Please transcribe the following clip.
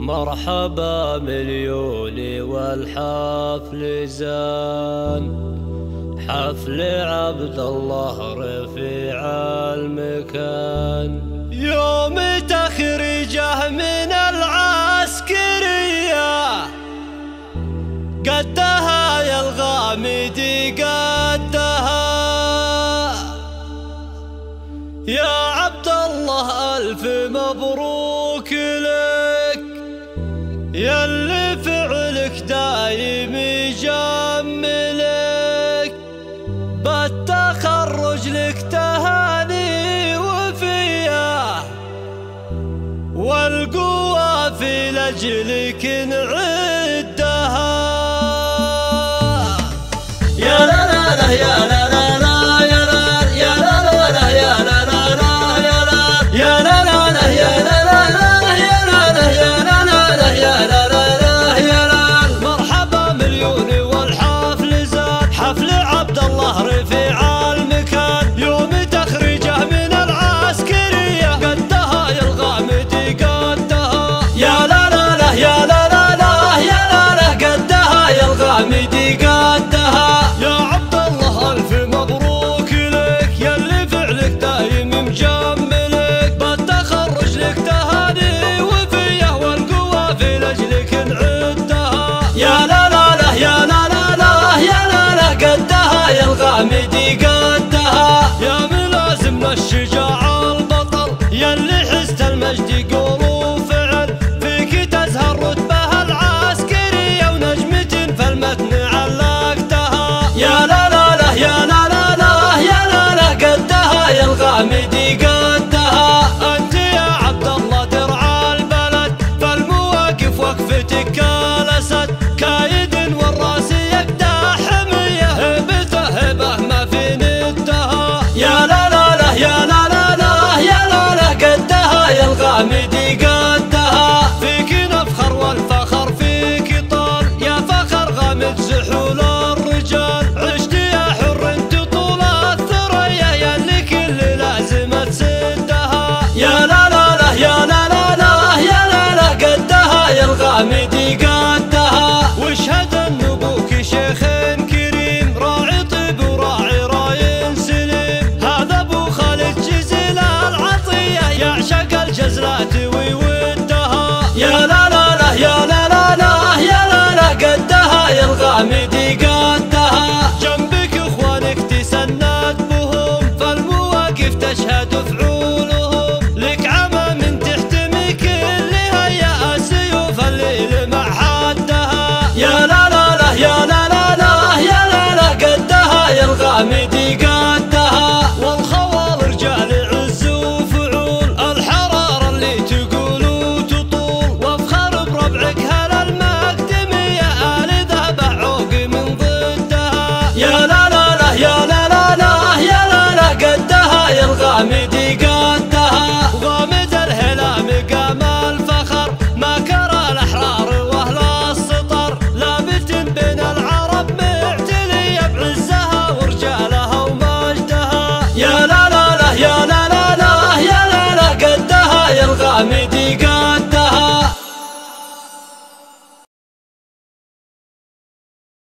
مرحبا مليوني والحفل زان، حفل عبد الله رفيع المكان، يوم تخرجه من العسكرية قدها يا الغامدي قدها يا عبد الله ألف مبروك لك ياللي فعلك دايم يجملك، بالتخرج لك تهاني وفيه والقوة في لجلك نعدها. يا لا لا لا يا لا لا لا يا لا يا لا لا لا يا لا لا لا يا لا يا لا لا لا يا لا لا لا يا لا لا يا لا لا لا يا لا لا لا يا لا. مرحبا مليوني والحفل زاد، حفل عبد الله رفيع المكان، يوم تخرجه من العسكرية قدها يا الغامدي قدها يا لا لا لا يا لا لا لا يا لا لا قدها يا الغامدي قدها يا عبد الله ألف مبروك لك ياللي فعلك دايم مجملك، بالتخرج لك تهاني وفيه والقوة في لجلك نعدها يا لا لا لا يا لا لا لا يا لا لا قدها يا الغامدي قدها يا ملازمنا الشجاع البطل ياللي حزت المجد قول وفعل، فيك تزهر رتبه العسكرية ونجمة فالمتن علقتها يا لا لا لا يا لا لا لا يا لا لا قدها يا الغامدي قدها. أنت يا عبد الله درع البلد فالمواقف وقفتك كالأسد، كايد والراس يقدح حمية هبته هبه ما في ندها يا لا لا لا يا لا لا لا يا لا لا قدها يا الغامدي